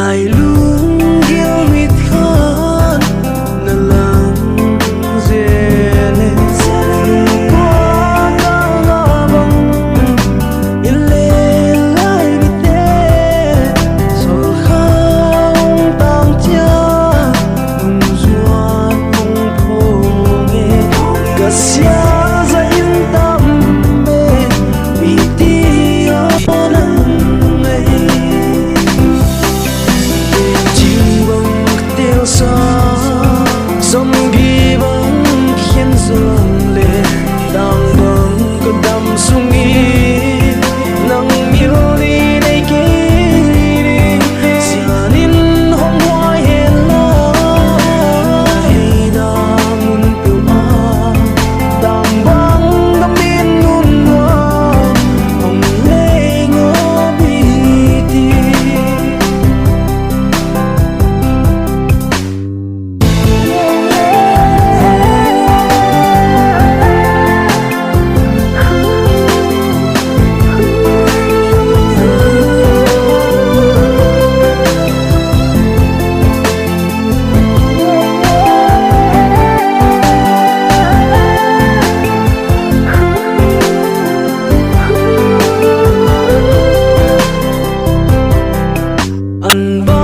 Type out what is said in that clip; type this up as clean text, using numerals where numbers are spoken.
ai luôn yêu mít khăn nà lăng dê lên qua ta ngà băng yên lê lại mít tê rồi khang tang cha nung duan nung phô nghe gà xia ra yên tâm mê vì ti ở nắng sông đi bóng khiến dường lệ đang bóng có đắm sung nghi nắng miêu đi đây kê đi xia nín hôm hoa hẹn la hay đã muốn biểu a đang bóng đắm biên nôn hoa hồng lê ngó bi ti anh